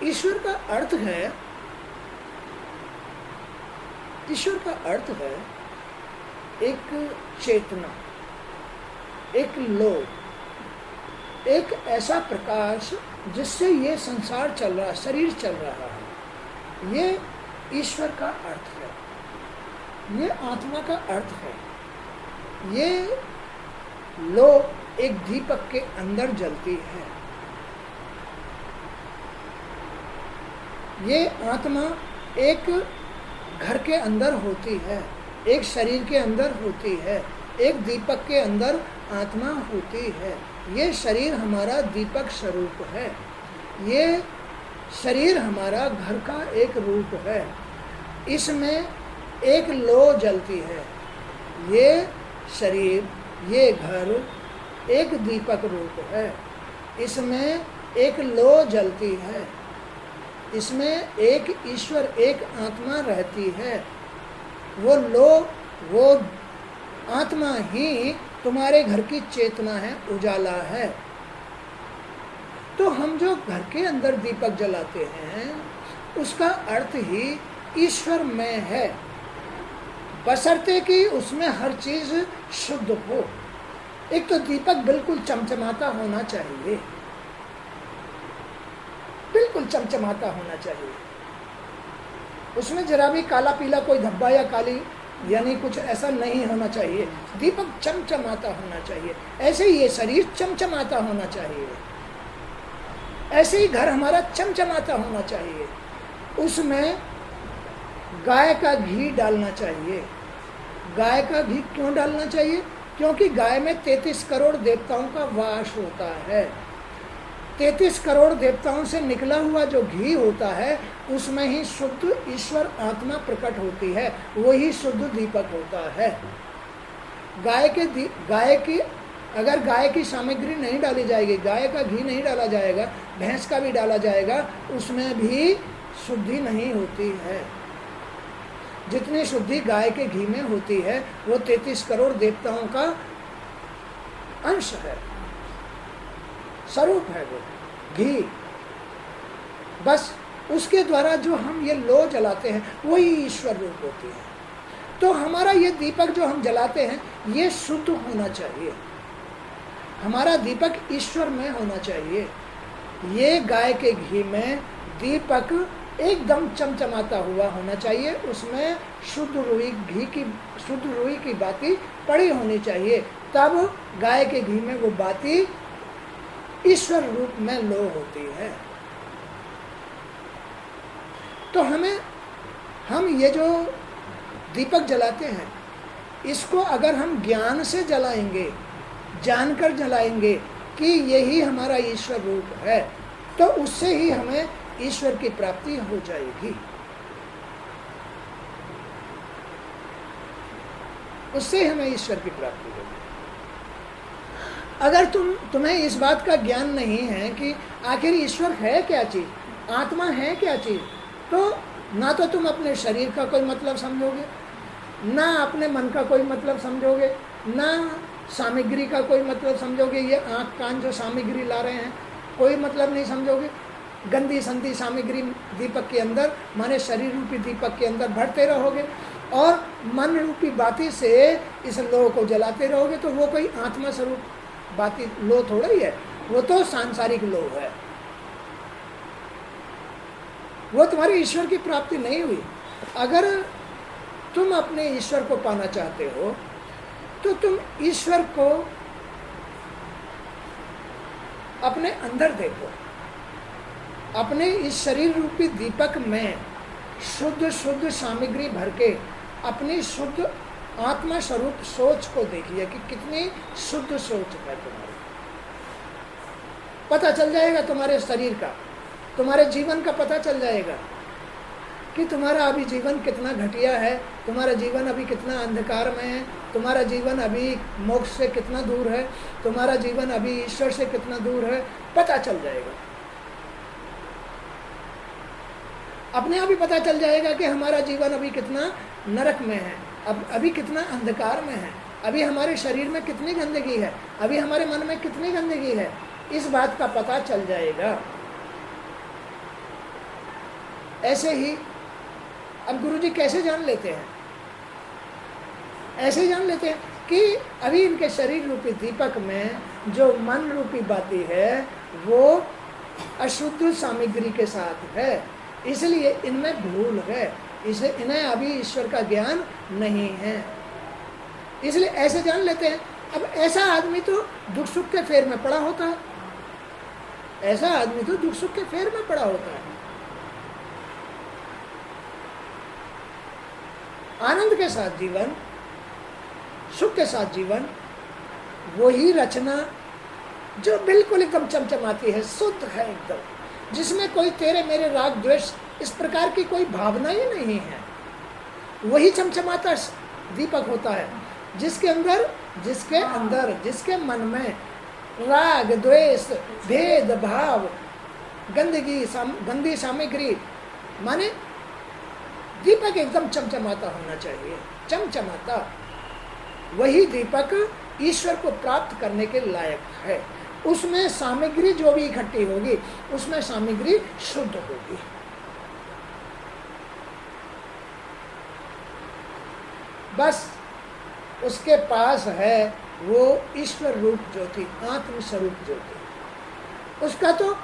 ईश्वर का अर्थ है, ईश्वर का अर्थ है एक चेतना, एक लोक, एक ऐसा प्रकाश जिससे ये संसार चल रहा, शरीर चल रहा है। ये ईश्वर का अर्थ है, ये आत्मा का अर्थ है। ये लोक एक दीपक के अंदर जलती है। ये आत्मा एक घर के अंदर होती है, एक शरीर के अंदर होती है, एक दीपक के अंदर आत्मा होती है। ये शरीर हमारा दीपक स्वरूप है, ये शरीर हमारा घर का एक रूप है। इसमें एक लौ जलती है। ये शरीर, ये घर एक दीपक रूप है। इसमें एक लौ जलती है, इसमें एक ईश्वर, एक आत्मा रहती है। वो लो, वो आत्मा ही तुम्हारे घर की चेतना है, उजाला है। तो हम जो घर के अंदर दीपक जलाते हैं उसका अर्थ ही ईश्वर में है, बशर्ते कि उसमें हर चीज शुद्ध हो। एक तो दीपक बिल्कुल चमचमाता होना चाहिए, बिल्कुल चमचमाता होना चाहिए। उसमें जरा भी काला पीला कोई धब्बा या काली यानी कुछ ऐसा नहीं होना चाहिए। दीपक चमचमाता होना चाहिए। ऐसे ही ये शरीर चमचमाता होना चाहिए, ऐसे ही घर हमारा चमचमाता होना चाहिए। उसमें गाय का घी डालना चाहिए। गाय का घी क्यों डालना चाहिए? क्योंकि गाय में 33 करोड़ देवताओं का वास होता है। 33 करोड़ देवताओं से निकला हुआ जो घी होता है उसमें ही शुद्ध ईश्वर आत्मा प्रकट होती है, वही शुद्ध दीपक होता है। अगर गाय की सामग्री नहीं डाली जाएगी, गाय का घी नहीं डाला जाएगा, भैंस का भी डाला जाएगा, उसमें भी शुद्धि नहीं होती है। जितनी शुद्धि गाय के घी में होती है वो 33 करोड़ देवताओं का अंश है, स्वरूप है वो घी। बस उसके द्वारा जो हम ये लौ जलाते हैं वही ईश्वर रूप होती है। तो हमारा ये दीपक जो हम जलाते हैं ये शुद्ध होना चाहिए, हमारा दीपक ईश्वर में होना चाहिए। ये गाय के घी में दीपक एकदम चमचमाता हुआ होना चाहिए, उसमें शुद्ध रुई की बाती पड़ी होनी चाहिए, तब गाय के घी में वो बाती ईश्वर रूप में लो होती है। तो हम ये जो दीपक जलाते हैं इसको अगर हम ज्ञान से जलाएंगे, जानकर जलाएंगे कि यही हमारा ईश्वर रूप है, तो उससे ही हमें ईश्वर की प्राप्ति हो जाएगी। उससे हमें ईश्वर की प्राप्ति होगी। अगर तुम्हें इस बात का ज्ञान नहीं है कि आखिर ईश्वर है क्या चीज, आत्मा है क्या चीज, तो ना तो तुम अपने शरीर का कोई मतलब समझोगे, ना अपने मन का कोई मतलब समझोगे, ना सामग्री का कोई मतलब समझोगे। ये आँख कान जो सामग्री ला रहे हैं कोई मतलब नहीं समझोगे। गंदी संदी सामग्री दीपक के अंदर, माने शरीर रूपी दीपक के अंदर भरते रहोगे और मन रूपी बाती से इस लो को जलाते रहोगे, तो वो कोई आत्मा स्वरूप बाती लो थोड़ा ही है, वो तो सांसारिक लो है। वो तुम्हारी ईश्वर की प्राप्ति नहीं हुई। अगर तुम अपने ईश्वर को पाना चाहते हो तो तुम ईश्वर को अपने अंदर देखो, अपने इस शरीर रूपी दीपक में शुद्ध शुद्ध सामग्री भर के अपनी शुद्ध आत्मा स्वरूप सोच को देखिए कि कितनी शुद्ध सोच है तुम्हारी। पता चल जाएगा तुम्हारे शरीर का, तुम्हारे जीवन का पता चल जाएगा कि तुम्हारा अभी जीवन कितना घटिया है, तुम्हारा जीवन अभी कितना अंधकार में है, तुम्हारा जीवन अभी मोक्ष से कितना दूर है, तुम्हारा जीवन अभी ईश्वर से कितना दूर है, पता चल जाएगा। अपने आप ही पता चल जाएगा कि हमारा जीवन अभी कितना नरक में है, अभी कितना अंधकार में है, अभी हमारे शरीर में कितनी गंदगी है, अभी हमारे मन में कितनी गंदगी है। इस बात का पता चल जाएगा। ऐसे ही अब गुरुजी कैसे जान लेते हैं? ऐसे जान लेते हैं कि अभी इनके शरीर रूपी दीपक में जो मन रूपी बाती है वो अशुद्ध सामग्री के साथ है, इसलिए इनमें भूल है, इसे इन्हें अभी ईश्वर का ज्ञान नहीं है, इसलिए ऐसे जान लेते हैं। अब ऐसा आदमी तो दुख सुख के फेर में पड़ा होता है, ऐसा आदमी तो दुख सुख के फेर में पड़ा होता है। आनंद के साथ जीवन, सुख के साथ जीवन, वही रचना जो बिल्कुल एकदम चमचमाती है, शुद्ध है एकदम, जिसमें कोई तेरे मेरे राग द्वेष इस प्रकार की कोई भावना ही नहीं है, वही चमचमाता दीपक होता है, जिसके अंदर जिसके मन में राग द्वेष भेद भाव गंदी सामग्री, माने दीपक एकदम चमचमाता होना चाहिए, चमचमाता, वही दीपक ईश्वर को प्राप्त करने के लायक है। उसमें सामग्री जो भी इकट्ठी होगी उसमें सामग्री शुद्ध होगी। बस उसके पास है वो ईश्वर रूप ज्योति, आत्म स्वरूप ज्योति, उसका तो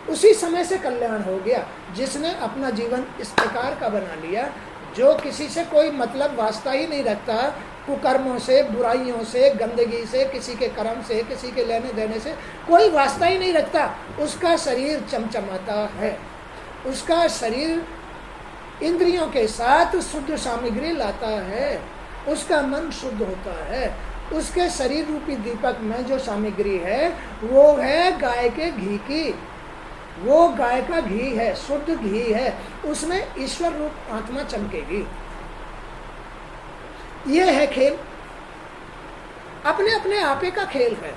उसी समय से कल्याण हो गया जिसने अपना जीवन इस प्रकार का बना लिया, जो किसी से कोई मतलब वास्ता ही नहीं रखता, कुकर्मों से, बुराइयों से, गंदगी से, किसी के कर्म से, किसी के लेने देने से कोई वास्ता ही नहीं रखता, उसका शरीर चमचमाता है, उसका शरीर इंद्रियों के साथ शुद्ध सामग्री लाता है, उसका मन शुद्ध होता है, उसके शरीर रूपी दीपक में जो सामग्री है वो है गाय के घी की, वो गाय का घी है, शुद्ध घी है, उसमें ईश्वर रूप आत्मा चमकेगी। ये है खेल, अपने अपने आपे का खेल है,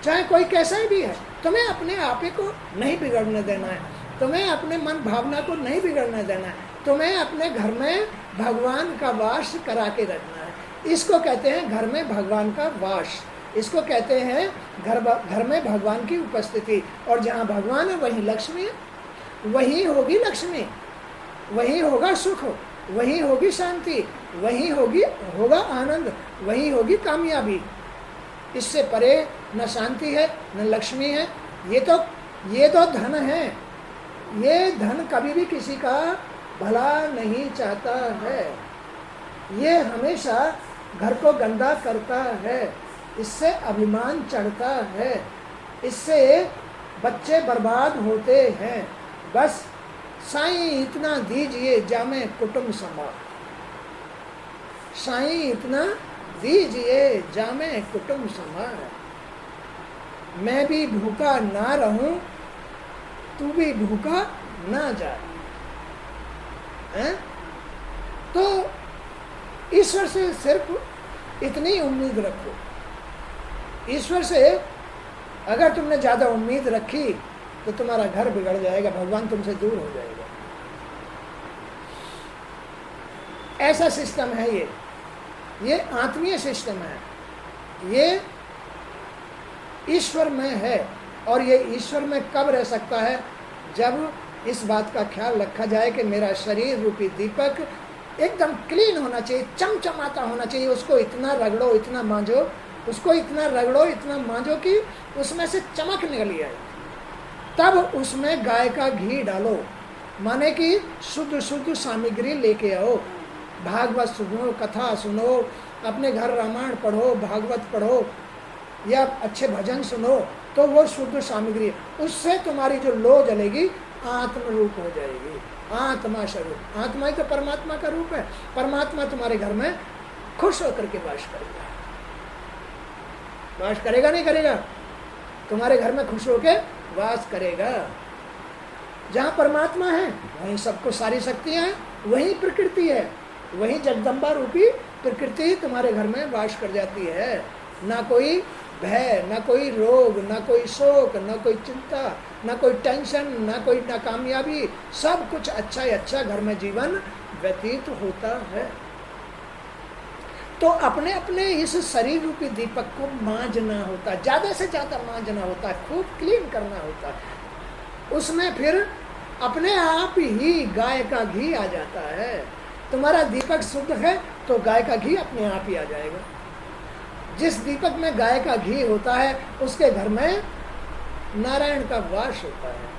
चाहे कोई कैसा ही भी है, तुम्हें अपने आपे को नहीं बिगड़ने देना है, तुम्हें अपने मन भावना को नहीं बिगड़ने देना है, तुम्हें अपने घर में भगवान का वास करा के रखना है। इसको कहते हैं घर में भगवान का वास, इसको कहते हैं घर में भगवान की उपस्थिति, और जहाँ भगवान है वहीं लक्ष्मी है, वहीं होगी लक्ष्मी, वहीं होगा सुख, वहीं होगी शांति, वहीं होगा आनंद, वहीं होगी कामयाबी। इससे परे न शांति है न लक्ष्मी है। ये तो धन है, ये धन कभी भी किसी का भला नहीं चाहता है, ये हमेशा घर को गंदा करता है, इससे अभिमान चढ़ता है, इससे बच्चे बर्बाद होते हैं। बस साईं इतना दीजिए जामे कुटुंब समार, साईं इतना दीजिए जामे कुटुंब समार, मैं भी भूखा ना रहूं तू भी भूखा ना जा। तो ईश्वर से सिर्फ इतनी उम्मीद रखो, ईश्वर से अगर तुमने ज़्यादा उम्मीद रखी तो तुम्हारा घर बिगड़ जाएगा, भगवान तुमसे दूर हो जाएगा। ऐसा सिस्टम है ये आत्मीय सिस्टम है, ये ईश्वर में है। और ये ईश्वर में कब रह सकता है? जब इस बात का ख्याल रखा जाए कि मेरा शरीर रूपी दीपक एकदम क्लीन होना चाहिए, चमचमाता होना चाहिए, उसको इतना रगड़ो इतना मांझो, उसको इतना रगड़ो इतना मांझो कि उसमें से चमक निकली आए। तब उसमें गाय का घी डालो, माने कि शुद्ध शुद्ध सामग्री लेके आओ, भागवत सुनो, कथा सुनो, अपने घर रामायण पढ़ो, भागवत पढ़ो या अच्छे भजन सुनो, तो वो शुद्ध सामग्री, उससे तुम्हारी जो लो जलेगी आत्म रूप हो जाएगी, आत्मा स्वरूप। आत्मा ही तो परमात्मा का रूप है, परमात्मा तुम्हारे घर में खुश होकर के वास करेगा। वास करेगा नहीं करेगा? तुम्हारे घर में खुश होकर वास करेगा। जहाँ परमात्मा है वहीं सबको सारी शक्तियाँ हैं, वहीं प्रकृति है, वहीं जगदम्बा रूपी प्रकृति तुम्हारे घर में वास कर जाती है। ना कोई भय, ना कोई रोग, ना कोई शोक, ना कोई चिंता, ना कोई टेंशन, ना कोई नाकामयाबी, सब कुछ अच्छा ही अच्छा घर में जीवन व्यतीत होता है। तो अपने अपने इस शरीर रूपी दीपक को मांझना होता है, ज़्यादा से ज़्यादा मांझना होता है, खूब क्लीन करना होता है। उसमें फिर अपने आप ही गाय का घी आ जाता है। तुम्हारा दीपक शुद्ध है तो गाय का घी अपने आप ही आ जाएगा। जिस दीपक में गाय का घी होता है उसके घर में नारायण का वास होता है।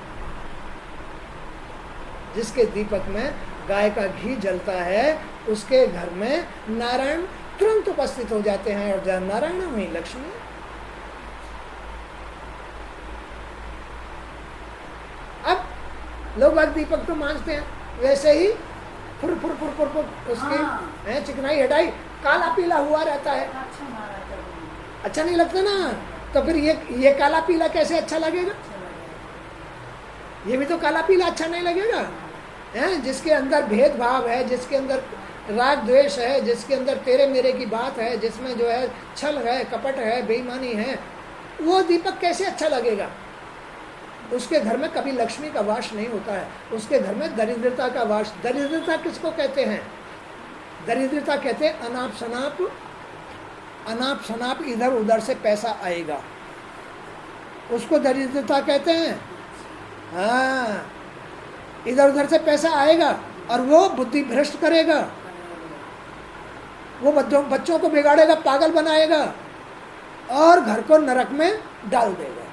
जिसके दीपक में गाय का घी जलता है उसके घर में नारायण तुरंत उपस्थित हो जाते हैं, और जहाँ नारायण वहीं लक्ष्मी। अब लोग बाग दीपक तो मांझते हैं, वैसे ही फुर फुर फुर फुर फुर उसकी चिकनाई हटाई, काला पीला हुआ रहता है, अच्छा नहीं लगता ना। तो फिर ये काला पीला कैसे अच्छा लगेगा? ये भी तो काला पीला अच्छा नहीं लगेगा है। जिसके अंदर भेदभाव है, जिसके अंदर राग द्वेष है, जिसके अंदर तेरे मेरे की बात है, जिसमें जो है छल है, कपट है, बेईमानी है, वो दीपक कैसे अच्छा लगेगा? उसके घर में कभी लक्ष्मी का वास नहीं होता है, उसके घर में दरिद्रता का वास। दरिद्रता किसको कहते हैं? दरिद्रता कहते हैं अनाप शनाप इधर उधर से पैसा आएगा, उसको दरिद्रता कहते हैं। हाँ, इधर उधर से पैसा आएगा और वो बुद्धि भ्रष्ट करेगा, वो बच्चों को बिगाड़ेगा, पागल बनाएगा और घर को नरक में डाल देगा।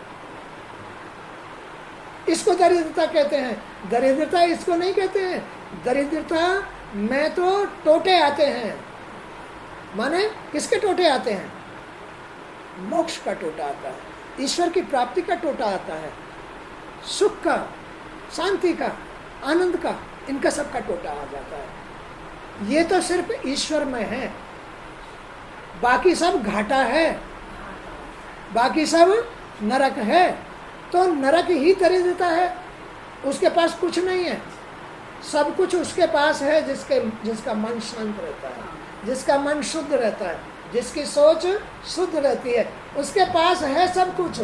इसको दरिद्रता कहते हैं। दरिद्रता इसको नहीं कहते हैं। दरिद्रता में तो टोटे आते हैं। माने किसके टोटे आते हैं? मोक्ष का टोटा आता है, ईश्वर की प्राप्ति का टोटा आता है, सुख का, शांति का, आनंद का, इनका सबका टोटा आ जाता है। ये तो सिर्फ ईश्वर में है, बाकी सब घाटा है, बाकी सब नरक है। तो नरक ही दरिद्रता है, उसके पास कुछ नहीं है, सब कुछ उसके पास है जिसका मन शांत रहता है, जिसका मन शुद्ध रहता है, जिसकी सोच शुद्ध रहती है, उसके पास है सब कुछ।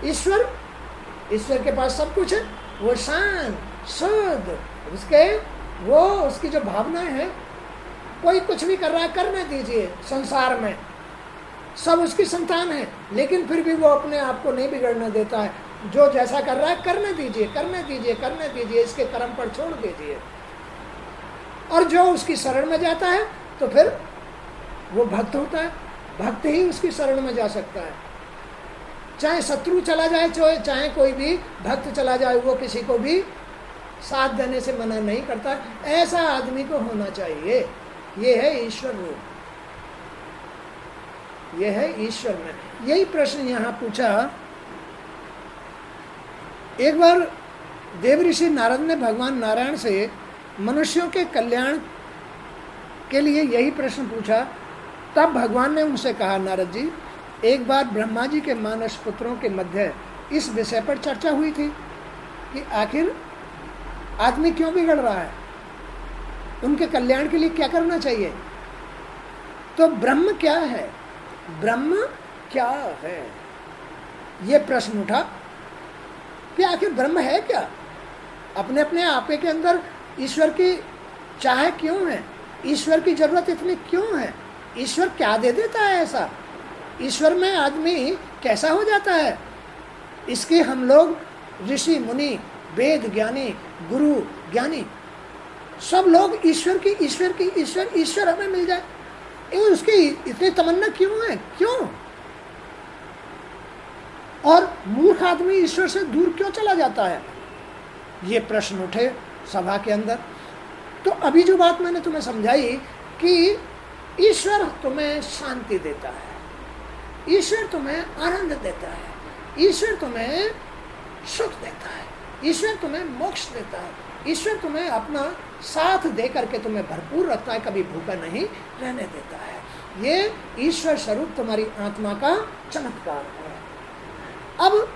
ईश्वर के पास सब कुछ है, वो शांत शुद्ध, उसकी जो भावनाएं हैं, कोई कुछ भी कर रहा है करने दीजिए। संसार में सब उसकी संतान है, लेकिन फिर भी वो अपने आप को नहीं बिगड़ने देता है। जो जैसा कर रहा है करने दीजिए, करने दीजिए, करने दीजिए, इसके कर्म पर छोड़ दीजिए। और जो उसकी शरण में जाता है तो फिर वो भक्त होता है, भक्त ही उसकी शरण में जा सकता है। चाहे शत्रु चला जाए, चाहे कोई भी भक्त चला जाए, वो किसी को भी साथ देने से मना नहीं करता। ऐसा आदमी को होना चाहिए। ये है ईश्वर रूप, ये है ईश्वर में। यही प्रश्न यहाँ पूछा। एक बार देव ऋषि नारद ने भगवान नारायण से मनुष्यों के कल्याण के लिए यही प्रश्न पूछा। तब भगवान ने उनसे कहा, नारद जी, एक बार ब्रह्मा जी के मानस पुत्रों के मध्य इस विषय पर चर्चा हुई थी कि आखिर आदमी क्यों बिगड़ रहा है, उनके कल्याण के लिए क्या करना चाहिए। तो ब्रह्म क्या है, ब्रह्म क्या है, ये प्रश्न उठा कि आखिर ब्रह्म है क्या। अपने अपने आपे के अंदर ईश्वर की चाह क्यों है, ईश्वर की जरूरत इतनी क्यों है, ईश्वर क्या दे देता है ऐसा, ईश्वर में आदमी कैसा हो जाता है। इसके हम लोग ऋषि मुनि, वेद ज्ञानी, गुरु ज्ञानी, सब लोग ईश्वर हमें मिल जाए, उसकी इतनी तमन्ना क्यों है, क्यों। और मूर्ख आदमी ईश्वर से दूर क्यों चला जाता है, ये प्रश्न उठे सभा के अंदर। तो अभी जो बात मैंने तुम्हें समझाई कि ईश्वर तुम्हें शांति देता है, ईश्वर तुम्हें आनंद देता है, ईश्वर तुम्हें सुख देता है, ईश्वर तुम्हें मोक्ष देता है, ईश्वर तुम्हें अपना साथ दे करके तुम्हें भरपूर रखता है, कभी भूखा नहीं रहने देता है। ये ईश्वर स्वरूप तुम्हारी आत्मा का चमत्कार है। अब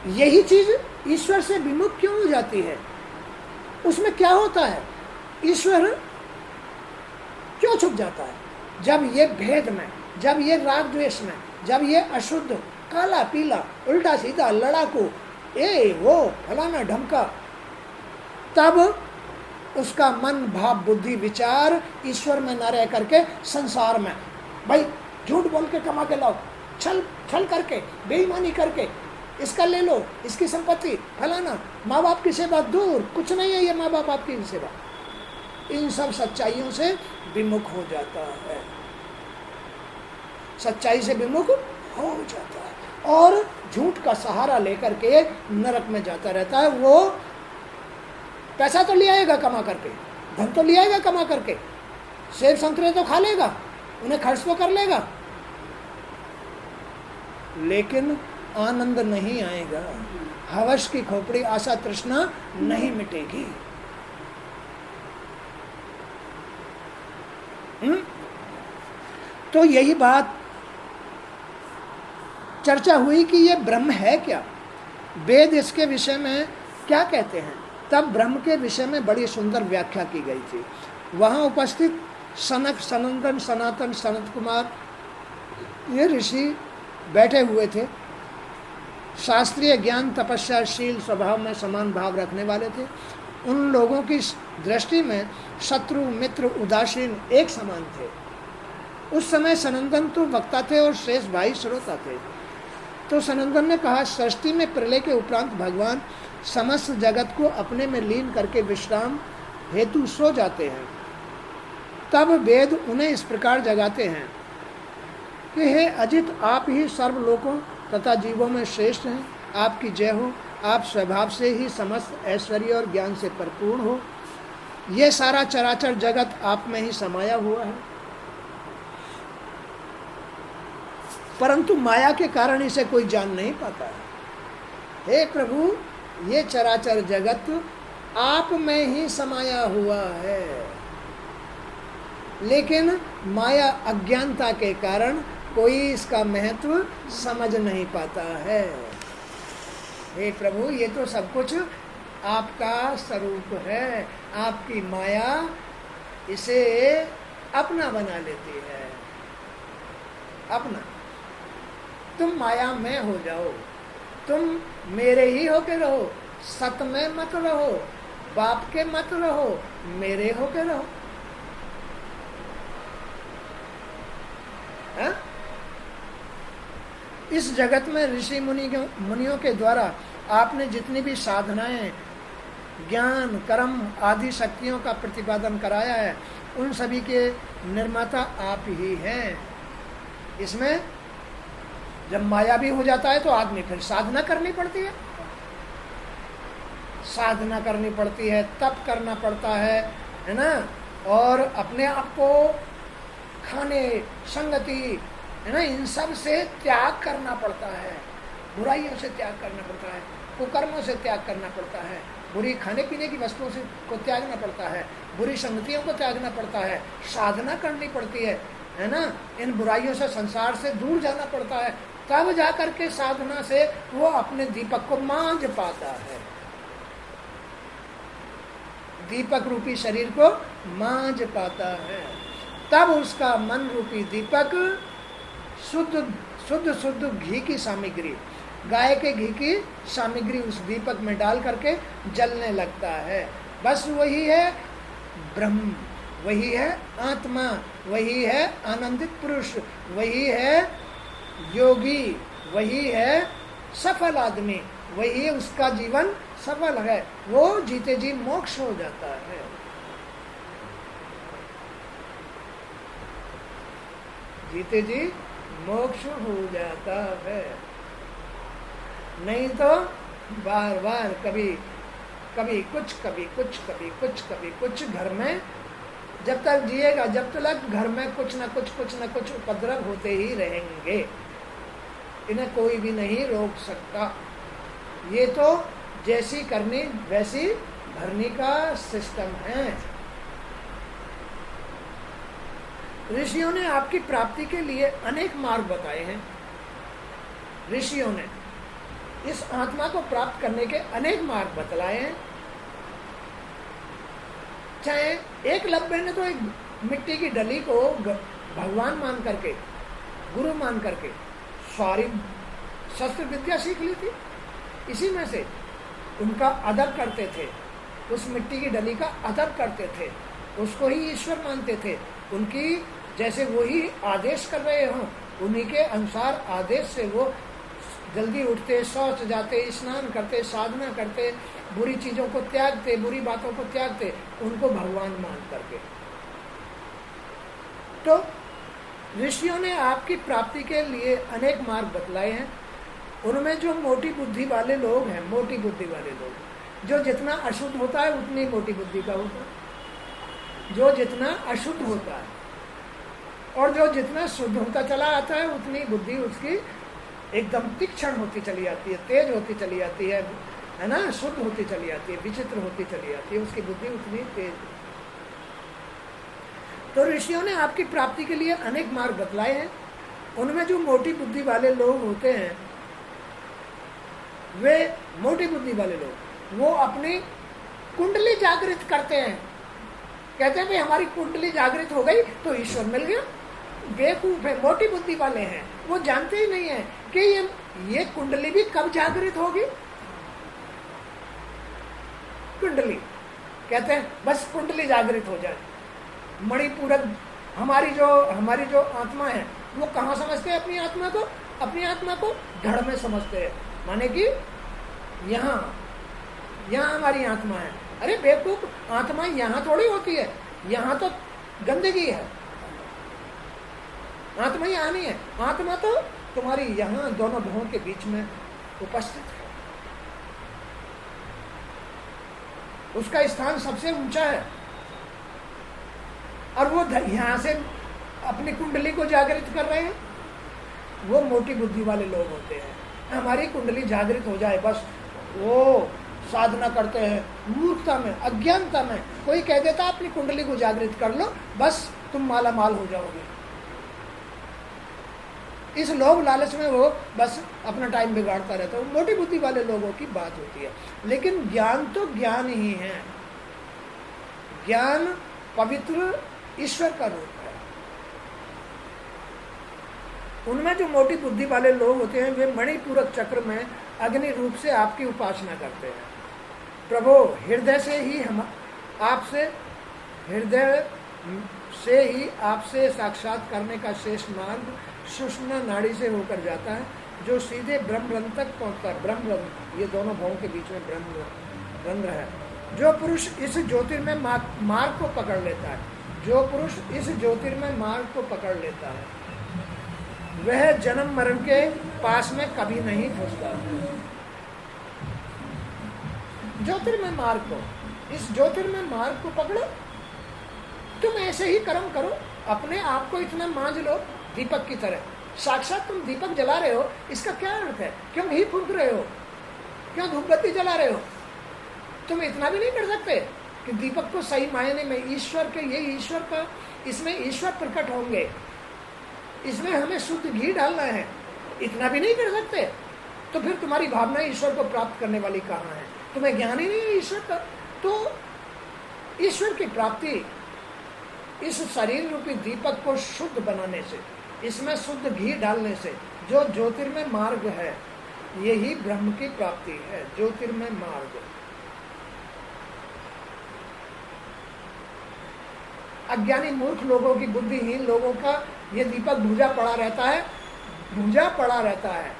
यही चीज ईश्वर से विमुख क्यों हो जाती है, उसमें क्या होता है, ईश्वर क्यों छुप जाता है। जब ये भेद में, जब ये राग द्वेष में, जब ये अशुद्ध, काला पीला, उल्टा सीधा, लड़ाकू, ए वो फलाना ढमका, तब उसका मन भाव बुद्धि विचार ईश्वर में न रह करके संसार में, भाई झूठ बोल के कमा के लाओ, छल करके, बेईमानी करके, इसका ले लो, इसकी संपत्ति फलाना, माँ बाप की सेवा दूर, कुछ नहीं है ये माँ बाप आपकी सेवा। इन सब सच्चाइयों से विमुख हो जाता है, सच्चाई से विमुख हो जाता है और झूठ का सहारा लेकर के नरक में जाता रहता है। वो पैसा तो ले आएगा कमा करके, धन तो ले आएगा कमा करके, सेब संतरे तो खा लेगा, उन्हें खर्च तो कर लेगा, लेकिन आनंद नहीं आएगा, हवस की खोपड़ी आशा तृष्णा नहीं मिटेगी। तो यही बात चर्चा हुई कि ये ब्रह्म है क्या, वेद इसके विषय में क्या कहते हैं। तब ब्रह्म के विषय में बड़ी सुंदर व्याख्या की गई थी। वहाँ उपस्थित सनक, सनंदन, सनातन, सनत कुमार ये ऋषि बैठे हुए थे। शास्त्रीय ज्ञान, तपस्या, शील, स्वभाव में समान भाव रखने वाले थे। उन लोगों की दृष्टि में शत्रु, मित्र, उदासीन एक समान थे। उस समय सनंदन तो वक्ता थे और शेष भाई श्रोता थे। तो सनंदन ने कहा, सृष्टि में प्रलय के उपरांत भगवान समस्त जगत को अपने में लीन करके विश्राम हेतु सो जाते हैं। तब वेद उन्हें इस प्रकार जगाते हैं कि हे अजित, आप ही सर्वलोकों तथा जीवों में श्रेष्ठ हैं, आपकी जय हो। आप स्वभाव से ही समस्त ऐश्वर्य और ज्ञान से परिपूर्ण हो। ये सारा चराचर जगत आप में ही समाया हुआ है, परंतु माया के कारण इसे कोई जान नहीं पाता है। हे प्रभु, ये चराचर जगत आप में ही समाया हुआ है, लेकिन माया अज्ञानता के कारण कोई इसका महत्व समझ नहीं पाता है। हे प्रभु, ये तो सब कुछ आपका स्वरूप है, आपकी माया इसे अपना बना लेती है। अपना, तुम माया में हो जाओ, तुम मेरे ही होके रहो, सत में मत रहो, बाप के मत रहो, मेरे होके रहो। है? इस जगत में ऋषि मुनियों के द्वारा आपने जितनी भी साधनाएं, ज्ञान, कर्म आदि शक्तियों का प्रतिपादन कराया है, उन सभी के निर्माता आप ही हैं। इसमें जब माया भी हो जाता है तो आदमी फिर साधना करनी पड़ती है, साधना करनी पड़ती है, तप करना पड़ता है ना, और अपने आप को खाने, संगति, है ना, इन सब से त्याग करना पड़ता है, बुराइयों से त्याग करना पड़ता है, कुकर्मों से त्याग करना पड़ता है, बुरी खाने पीने की वस्तुओं से को त्यागना पड़ता है, बुरी संगतियों को त्यागना पड़ता है, साधना करनी पड़ती है ना, इन बुराइयों से, संसार से दूर जाना पड़ता है। तब जा करके साधना से वो अपने दीपक को मांझ पाता है, दीपक रूपी शरीर को मांझ पाता है। तब उसका मन रूपी दीपक शुद्ध शुद्ध शुद्ध घी की सामग्री, गाय के घी की सामग्री उस दीपक में डाल करके जलने लगता है। बस वही है ब्रह्म, वही है आत्मा, वही है आनंदित पुरुष, वही है योगी, वही है सफल आदमी, वही है, उसका जीवन सफल है, वो जीते जी मोक्ष हो जाता है। जीते जी मोक्ष हो जाता है। नहीं तो बार बार कभी कभी कुछ, कभी कुछ, कभी कुछ, कभी कुछ, घर में जब तक जिएगा, जब तक घर में कुछ न कुछ उपद्रव होते ही रहेंगे, इन्हें कोई भी नहीं रोक सकता। ये तो जैसी करनी वैसी भरनी का सिस्टम है। ऋषियों ने आपकी प्राप्ति के लिए अनेक मार्ग बताए हैं। ऋषियों ने इस आत्मा को प्राप्त करने के अनेक मार्ग बतलाए हैं। चाहे एकलव्य ने तो एक मिट्टी की डली को भगवान मान करके, गुरु मान करके सारी शस्त्र विद्या सीख ली थी। इसी में से उनका आदर करते थे, उस मिट्टी की डली का आदर करते थे, उसको ही ईश्वर मानते थे। उनकी जैसे वो ही आदेश कर रहे हों, उन्हीं के अनुसार आदेश से वो जल्दी उठते, शौच जाते, स्नान करते, साधना करते, बुरी चीज़ों को त्यागते, बुरी बातों को त्यागते, उनको भगवान मान करके। तो ऋषियों ने आपकी प्राप्ति के लिए अनेक मार्ग बतलाए हैं। उनमें जो मोटी बुद्धि वाले लोग हैं, मोटी बुद्धि वाले लोग, जो जितना अशुद्ध होता है उतनी मोटी बुद्धि का होता है, जो जितना अशुद्ध होता है, और जो जितना शुद्ध होता चला आता है उतनी बुद्धि उसकी एकदम तीक्ष्ण होती चली जाती है, तेज होती चली जाती है ना, शुद्ध होती चली जाती है, विचित्र होती चली जाती है, उसकी बुद्धि उतनी तेज। तो ऋषियों ने आपकी प्राप्ति के लिए अनेक मार्ग बतलाए हैं। उनमें जो मोटी बुद्धि वाले लोग होते हैं, वे मोटी बुद्धि वाले लोग, वो अपनी कुंडली जागृत करते हैं। कहते हैं भाई हमारी कुंडली जागृत हो गई तो ईश्वर मिल गया। बेवकूफ है, मोटी बुद्धि वाले हैं, वो जानते ही नहीं है कि ये कुंडली भी कब जागृत होगी। कुंडली कहते हैं बस कुंडली जागृत हो जाए। मणिपूरक हमारी जो आत्मा है, वो कहाँ समझते हैं अपनी आत्मा को? अपनी आत्मा को धड़ में समझते हैं, माने कि यहाँ हमारी आत्मा है। अरे बेवकूफ, आत्मा यहाँ थोड़ी होती है, यहाँ तो गंदगी है। आत्मा यहाँ नहीं है, आत्मा तो तुम्हारी यहाँ दोनों भवों के बीच में उपस्थित है। उसका स्थान सबसे ऊंचा है, और वो यहाँ से अपनी कुंडली को जागृत कर रहे हैं। वो मोटी बुद्धि वाले लोग होते हैं। हमारी कुंडली जागृत हो जाए बस, वो साधना करते हैं मूर्खता में, अज्ञानता में। कोई कह देता अपनी कुंडली को जागृत कर लो, बस तुम माला माल हो जाओगे। इस लोभ लालच में वो बस अपना टाइम बिगाड़ता रहता है। मोटी बुद्धि वाले लोगों की बात होती है। लेकिन ज्ञान तो ज्ञान ही है। ज्ञान पवित्र ईश्वर का रूप है। उनमें जो मोटी बुद्धि वाले लोग होते हैं, वे मणिपूरक चक्र में अग्नि रूप से आपकी उपासना करते हैं। प्रभु हृदय से ही आपसे साक्षात करने का शेष मार्ग सुषुम्ना नाड़ी से होकर जाता है, जो सीधे ब्रह्मरंध्र तक पहुंचता है। ब्रह्मरंध्र, ये दोनों भावों के बीच में ब्रह्मरंध्र है। जो पुरुष इस ज्योतिर्मय मार्ग को पकड़ लेता है, जो पुरुष इस ज्योतिर्मय मार्ग को पकड़ लेता है, वह जन्म मरण के पास में कभी नहीं फंसता। ज्योतिर्मय मार्ग को, इस ज्योतिर्मय मार्ग को पकड़ो। तुम ऐसे ही कर्म करो, अपने आप को इतना मांझ लो दीपक की तरह। साक्षात तुम दीपक जला रहे हो, इसका क्या अर्थ है? क्यों घी फूंक रहे हो? क्यों धूपबत्ती जला रहे हो? तुम इतना भी नहीं कर सकते कि दीपक को सही मायने में ईश्वर के, ये ईश्वर का, इसमें ईश्वर प्रकट होंगे, इसमें हमें शुद्ध घी डालना है। इतना भी नहीं कर सकते, तो फिर तुम्हारी भावना ईश्वर को प्राप्त करने वाली कहाँ है? तुम्हें ज्ञान ही नहीं है ईश्वर का। तो ईश्वर की प्राप्ति इस शरीर रूपी दीपक को शुद्ध बनाने से, इसमें शुद्ध घी डालने से, जो ज्योतिर्मय मार्ग है, यही ब्रह्म की प्राप्ति है। ज्योतिर्मय मार्ग। अज्ञानी मूर्ख लोगों की, बुद्धिहीन लोगों का ये दीपक भूजा पड़ा रहता है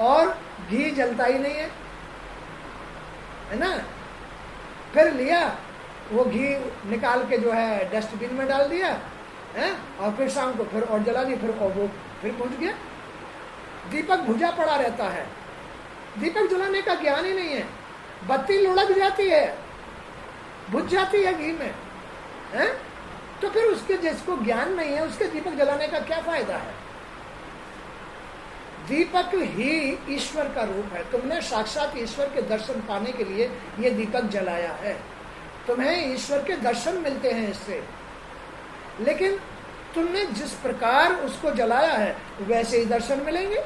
और घी जलता ही नहीं है ना। फिर लिया वो घी निकाल के जो है डस्टबिन में डाल दिया है, और फिर शाम को फिर और जला दिया, फिर और वो फिर बुझ गया। दीपक भुजा पड़ा रहता है, दीपक जलाने का ज्ञान ही नहीं है। बत्ती लुढ़क जाती है, बुझ जाती है घी में है, तो फिर उसके जिसको ज्ञान नहीं है उसके दीपक जलाने का क्या फायदा है? दीपक ही ईश्वर का रूप है। तुमने साक्षात ईश्वर के दर्शन पाने के लिए ये दीपक जलाया है। तुम्हें ईश्वर के दर्शन मिलते हैं इससे, लेकिन तुमने जिस प्रकार उसको जलाया है वैसे ही दर्शन मिलेंगे।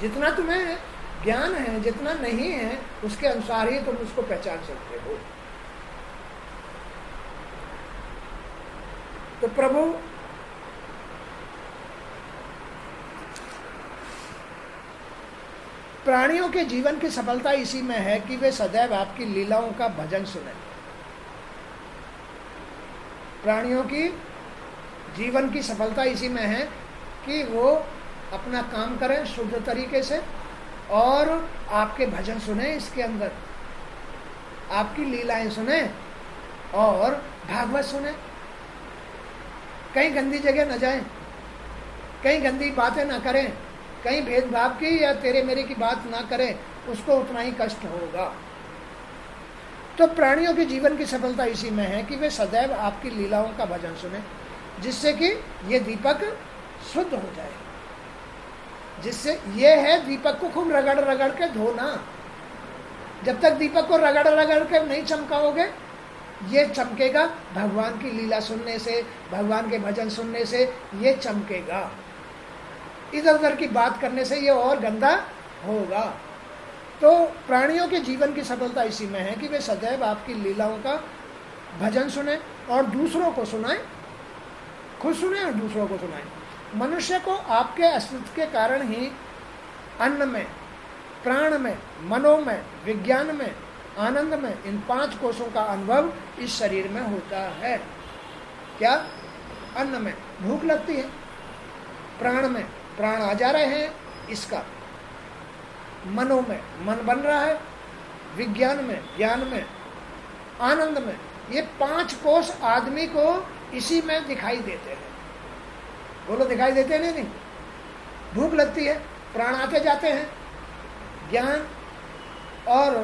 जितना तुम्हें ज्ञान है, जितना नहीं है, उसके अनुसार ही तुम उसको पहचान सकते हो। तो प्रभु प्राणियों के जीवन की सफलता इसी में है कि वे सदैव आपकी लीलाओं का भजन सुने। प्राणियों की जीवन की सफलता इसी में है कि वो अपना काम करें शुद्ध तरीके से और आपके भजन सुने, इसके अंदर आपकी लीलाएं सुने और भागवत सुने। कहीं गंदी जगह न जाएं, कहीं गंदी बातें ना करें, कहीं भेदभाव की या तेरे मेरे की बात ना करें, उसको उतना ही कष्ट होगा। तो प्राणियों के जीवन की सफलता इसी में है कि वे सदैव आपकी लीलाओं का भजन सुने, जिससे कि ये दीपक शुद्ध हो जाए। जिससे ये है दीपक को खूब रगड़ रगड़ के धोना। जब तक दीपक को रगड़ रगड़ के नहीं चमकाओगे, ये चमकेगा भगवान की लीला सुनने से, भगवान के भजन सुनने से ये चमकेगा। इधर उधर की बात करने से ये और गंदा होगा। तो प्राणियों के जीवन की सफलता इसी में है कि वे सदैव आपकी लीलाओं का भजन सुने और दूसरों को सुनाएं, खुद सुने और दूसरों को सुनाएं। मनुष्य को आपके अस्तित्व के कारण ही अन्न में, प्राण में, मनो में, विज्ञान में, आनंद में, इन 5 कोशों का अनुभव इस शरीर में होता है। क्या? अन्न में भूख लगती है, प्राण में प्राण आ जा रहे हैं इसका, मनो में मन बन रहा है, विज्ञान में, ज्ञान में, आनंद में, ये 5 कोश आदमी को इसी में दिखाई देते हैं। बोलो दिखाई देते हैं? नहीं। भूख लगती है, प्राण आते जाते हैं, ज्ञान और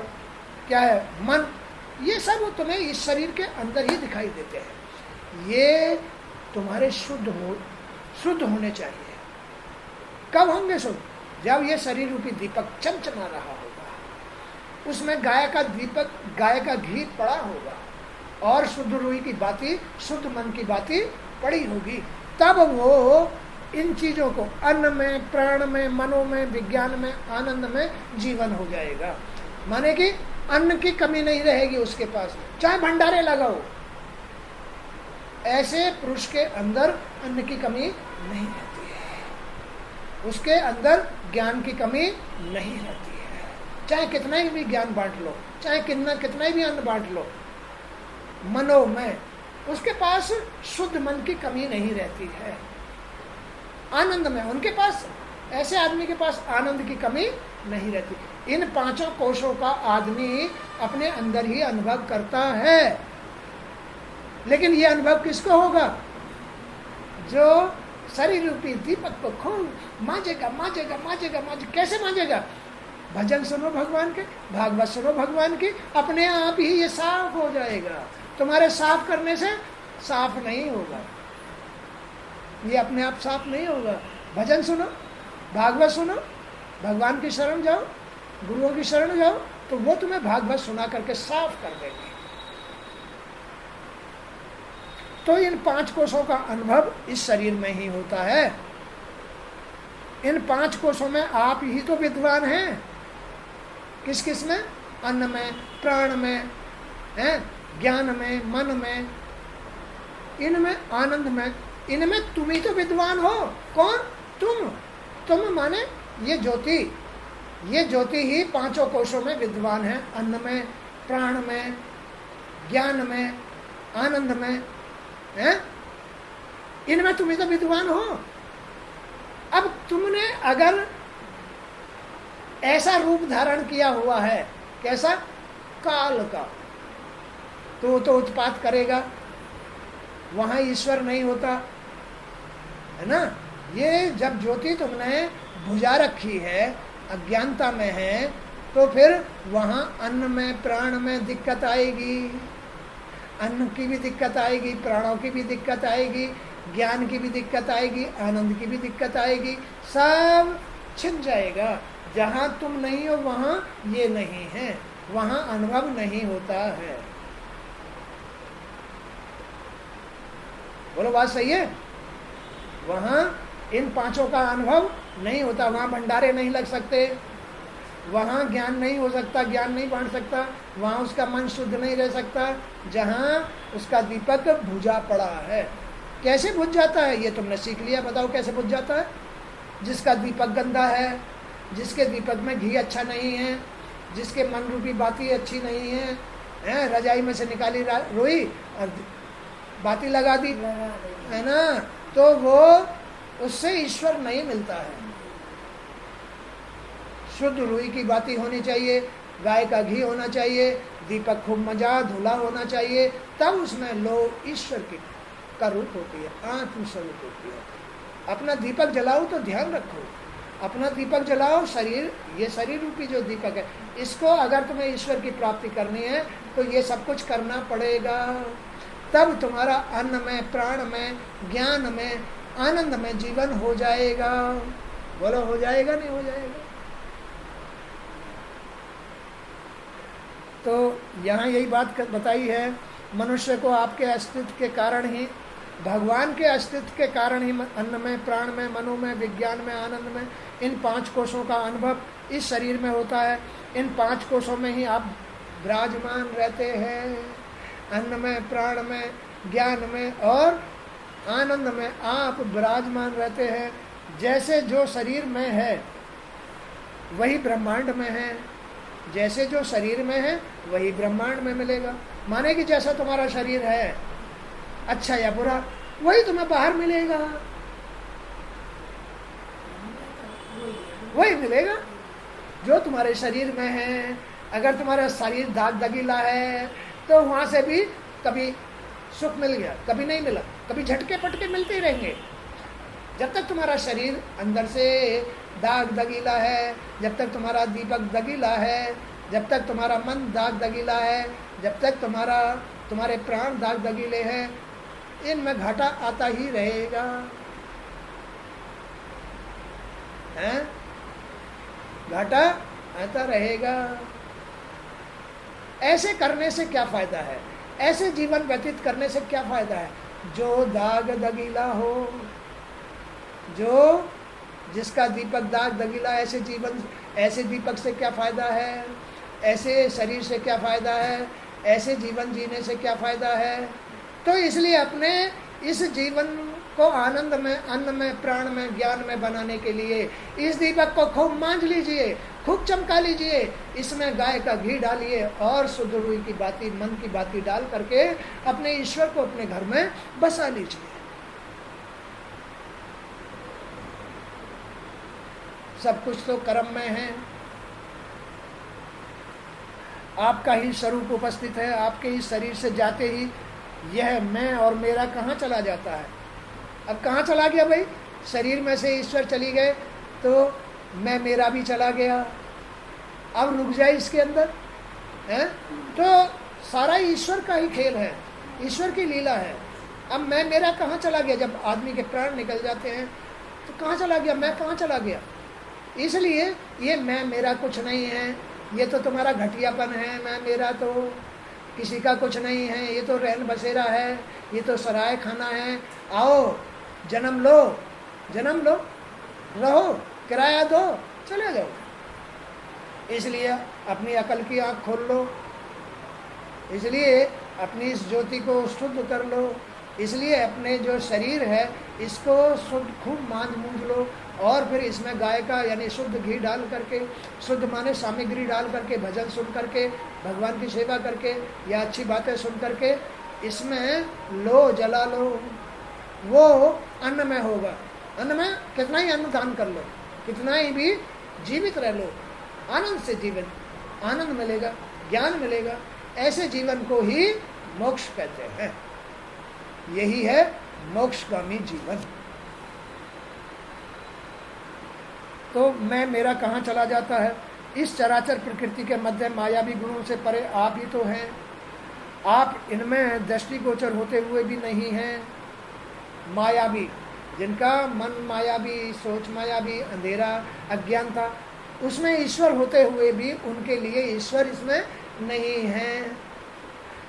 क्या है, मन, ये सब तुम्हें इस शरीर के अंदर ही दिखाई देते हैं। ये तुम्हारे शुद्ध होने चाहिए। कब होंगे शुद्ध? जब ये शरीर रूपी दीपक चमचमा रहा होगा, उसमें गाय का दीपक, गाय का घी पड़ा होगा और शुद्ध रूही की बाती, शुद्ध मन की बाती पड़ी होगी। तब वो इन चीज़ों को अन्न में, प्राण में, मनो में, विज्ञान में, आनंद में जीवन हो जाएगा। माने कि अन्न की कमी नहीं रहेगी उसके पास, चाहे भंडारे लगाओ। ऐसे पुरुष के अंदर अन्न की कमी नहीं रहती है, उसके अंदर ज्ञान की कमी नहीं रहती है। चाहे कितना ही भी ज्ञान बांट लो, चाहे कितना ही भी अन्न बांट लो, मनो में उसके पास शुद्ध मन की कमी नहीं रहती है। आनंद में उनके पास, ऐसे आदमी के पास आनंद की कमी नहीं रहती। इन 5 कोशों का आदमी अपने अंदर ही अनुभव करता है। लेकिन ये अनुभव किसको होगा? जो शरीर रूपी दीपक को खूब मांजेगा। कैसे मांजेगा? भजन सुनो भगवान के, भागवत सुनो भगवान की, अपने आप ही ये साफ हो जाएगा। तुम्हारे साफ करने से साफ नहीं होगा, ये अपने आप साफ नहीं होगा। भजन सुनो, भागवत सुनो, भगवान की शरण जाओ, गुरुओं की शरण जाओ, तो वो तुम्हें भागवत सुना करके साफ कर देंगे। तो इन 5 कोशों का अनुभव इस शरीर में ही होता है। इन 5 कोशों में आप ही तो विद्वान हैं। किस किस में? अन्न में, प्राण में, ज्ञान में, मन में, इनमें, आनंद में, इनमें तुम ही तो विद्वान हो। कौन? तुम माने ये ज्योति ही 5 कोशों में विद्वान है। अन्न में, प्राण में, ज्ञान में, आनंद में, इनमें तुम ही तो विद्वान हो। अब तुमने अगर ऐसा रूप धारण किया हुआ है, कैसा? काल का, तो उत्पात करेगा, वहां ईश्वर नहीं होता है ना। ये जब ज्योति तुमने बुझा रखी है, अज्ञानता में है, तो फिर वहां अन्न में, प्राण में दिक्कत आएगी। अन्न की भी दिक्कत आएगी, प्राणों की भी दिक्कत आएगी, ज्ञान की भी दिक्कत आएगी, आनंद की भी दिक्कत आएगी। सब छिन जाएगा। जहां तुम नहीं हो वहां ये नहीं है, वहां अनुभव नहीं होता है। बोलो बात सही है? वहां इन 5 का अनुभव नहीं होता। वहां भंडारे नहीं लग सकते, वहां ज्ञान नहीं हो सकता, ज्ञान नहीं बांट सकता, वहां उसका मन शुद्ध नहीं रह सकता, जहां उसका दीपक बुझा पड़ा है। कैसे बुझ जाता है ये तुमने सीख लिया, बताओ कैसे बुझ जाता है? जिसका दीपक गंदा है, जिसके दीपक में घी अच्छा नहीं है, जिसके मन रूपी बाती अच्छी नहीं है, रजाई में से निकाली रोई और बाती लगा दी, है ना, तो वो उससे ईश्वर नहीं मिलता है। शुद्ध रुई की बाती होनी चाहिए, गाय का घी होना चाहिए, दीपक खूब मजा धुला होना चाहिए, तब उसमें लो ईश्वर की का रूप होती है, आत्म स्वरूप होती है। अपना दीपक जलाओ तो ध्यान रखो, अपना दीपक जलाओ, शरीर, ये शरीर रूपी जो दीपक है, इसको अगर तुम्हें ईश्वर की प्राप्ति करनी है तो ये सब कुछ करना पड़ेगा। तब तुम्हारा अन्न में, प्राण में, ज्ञान में, आनंद में जीवन हो जाएगा। बोलो, हो जाएगा नहीं हो जाएगा? तो यहाँ यही बात बताई है, मनुष्य को आपके अस्तित्व के कारण ही, भगवान के अस्तित्व के कारण ही अन्न में, प्राण में, मनो में, विज्ञान में, आनंद में, इन 5 कोशों का अनुभव इस शरीर में होता है। इन 5 कोशों में ही आप विराजमान रहते हैं। अन्न में, प्राण में, ज्ञान में और आनंद में आप विराजमान रहते हैं। जैसे जो शरीर में है वही ब्रह्मांड में है, जैसे जो शरीर में है वही ब्रह्मांड में मिलेगा। माने कि जैसा तुम्हारा शरीर है, अच्छा या बुरा, वही तुम्हें बाहर मिलेगा, वही मिलेगा जो तुम्हारे शरीर में है। अगर तुम्हारा शरीर दाग दगीला है तो वहां से भी कभी सुख मिल गया, कभी नहीं मिला, कभी झटके पटके मिलते ही रहेंगे। जब तक तुम्हारा शरीर अंदर से दाग दगीला है, जब तक तुम्हारा दीपक दगीला है, जब तक तुम्हारा मन दाग दगीला है, जब तक तुम्हारे प्राण दाग दगीले हैं, इनमें घाटा आता ही रहेगा, हैं? घाटा आता रहेगा। ऐसे करने से क्या फायदा है? ऐसे जीवन व्यतीत करने से क्या फायदा है? जो दाग दगीला हो, जो जिसका दीपक दाग दगीला, ऐसे जीवन, ऐसे दीपक से क्या फायदा है? ऐसे शरीर से क्या फायदा है? ऐसे जीवन जीने से क्या फायदा है? तो इसलिए अपने इस जीवन को आनंद में, अन्न में, प्राण में, ज्ञान में बनाने के लिए इस दीपक को खूब मांझ लीजिए, खूब चमका लीजिए, इसमें गाय का घी डालिए और शुद्ध रुई की बाती, मन की बाती डाल करके अपने ईश्वर को अपने घर में बसा लीजिए। सब कुछ तो कर्म में है। आपका ही स्वरूप उपस्थित है, आपके ही शरीर से जाते ही यह मैं और मेरा कहाँ चला जाता है? अब कहाँ चला गया भाई? शरीर में से ईश्वर चली गए तो मैं मेरा भी चला गया। अब रुक जाए इसके अंदर, हैं? तो सारा ईश्वर का ही खेल है, ईश्वर की लीला है। अब मैं मेरा कहाँ चला गया? जब आदमी के प्राण निकल जाते हैं तो कहाँ चला गया? मैं कहाँ चला गया? इसलिए ये मैं मेरा कुछ नहीं है, ये तो तुम्हारा घटियापन है। मैं मेरा तो किसी का कुछ नहीं है, ये तो रहन बसेरा है, ये तो सराय खाना है। आओ जन्म लो, जन्म लो, रहो, किराया दो, चले जाओ। इसलिए अपनी अकल की आँख खोल लो, इसलिए अपनी इस ज्योति को शुद्ध कर लो, इसलिए अपने जो शरीर है इसको शुद्ध खूब मांझ मूंझ लो और फिर इसमें गाय का यानी शुद्ध घी डाल करके, शुद्ध माने सामग्री डाल करके, भजन सुन करके, भगवान की सेवा करके या अच्छी बातें सुन करके इसमें लो, जला लो। वो अन्न में होगा, अन्न में कितना ही अन्न दान कर लो, कितना ही भी जीवित रह लो, आनंद से जीवन, आनंद मिलेगा, ज्ञान मिलेगा। ऐसे जीवन को ही मोक्ष कहते हैं। यही है मोक्षगामी जीवन। तो मैं मेरा कहाँ चला जाता है? इस चराचर प्रकृति के मध्य मायावी गुणों से परे आप ही तो हैं। आप इनमें दृष्टिगोचर होते हुए भी नहीं हैं। मायावी, जिनका मन मायावी, सोच मायावी, अंधेरा, अज्ञानता, उसमें ईश्वर होते हुए भी उनके लिए ईश्वर इसमें नहीं है।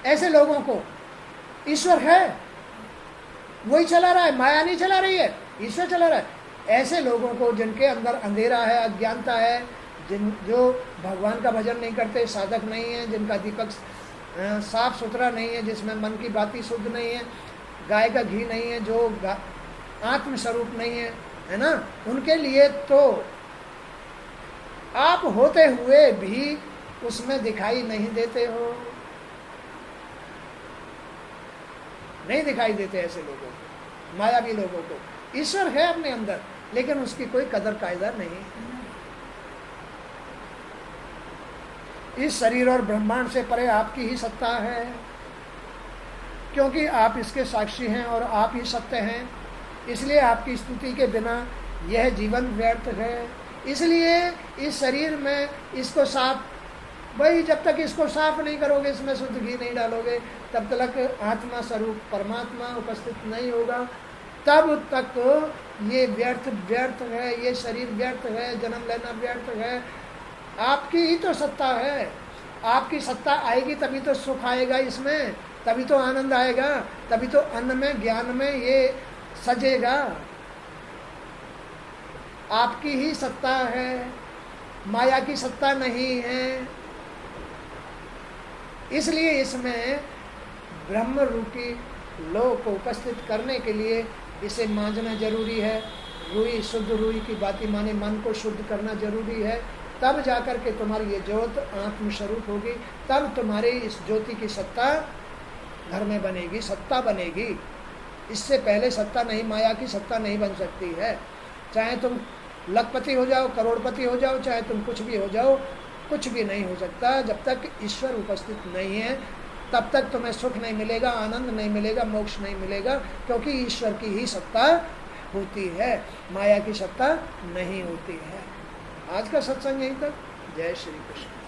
ऐसे लोगों को ईश्वर है, वही चला रहा है, माया नहीं चला रही है, ईश्वर चला रहा है। ऐसे लोगों को जिनके अंदर अंधेरा है, अज्ञानता है, जो भगवान का भजन नहीं करते, साधक नहीं है, जिनका दीपक साफ सुथरा नहीं है, जिसमें मन की बाती शुद्ध नहीं है, गाय का घी नहीं है, जो आत्म स्वरूप नहीं है, है ना, उनके लिए तो आप होते हुए भी उसमें दिखाई नहीं देते हो, नहीं दिखाई देते ऐसे लोगों को, मायावी लोगों को। ईश्वर है अपने अंदर, लेकिन उसकी कोई कदर कायदा नहीं है। इस शरीर और ब्रह्मांड से परे आपकी ही सत्ता है, क्योंकि आप इसके साक्षी हैं और आप ही सत्य हैं। इसलिए आपकी स्तुति के बिना यह जीवन व्यर्थ है। इसलिए इस शरीर में इसको साफ, भाई जब तक इसको साफ नहीं करोगे, इसमें शुद्ध घी नहीं डालोगे, तब तक आत्मा स्वरूप परमात्मा उपस्थित नहीं होगा। तब तक ये व्यर्थ है, ये शरीर व्यर्थ है, जन्म लेना व्यर्थ है। आपकी ही तो सत्ता है, आपकी सत्ता आएगी तभी तो सुख आएगा, इसमें तभी तो आनंद आएगा, तभी तो अन्न में ज्ञान में ये सजेगा। आपकी ही सत्ता है, माया की सत्ता नहीं है। इसलिए इसमें ब्रह्म रूपी लोह को उपस्थित करने के लिए इसे मांझना जरूरी है। रुई, शुद्ध रुई की बाती माने मन को शुद्ध करना जरूरी है। तब जाकर के तुम्हारी ये ज्योत आत्मस्वरूप होगी, तब तुम्हारी इस ज्योति की सत्ता घर में बनेगी, सत्ता बनेगी। इससे पहले सत्ता नहीं, माया की सत्ता नहीं बन सकती है। चाहे तुम लखपति हो जाओ, करोड़पति हो जाओ, चाहे तुम कुछ भी हो जाओ, कुछ भी नहीं हो सकता। जब तक ईश्वर उपस्थित नहीं है तब तक तुम्हें सुख नहीं मिलेगा, आनंद नहीं मिलेगा, मोक्ष नहीं मिलेगा, क्योंकि ईश्वर की ही सत्ता होती है, माया की सत्ता नहीं होती है। आज का सत्संग यहीं तक। जय श्री कृष्ण।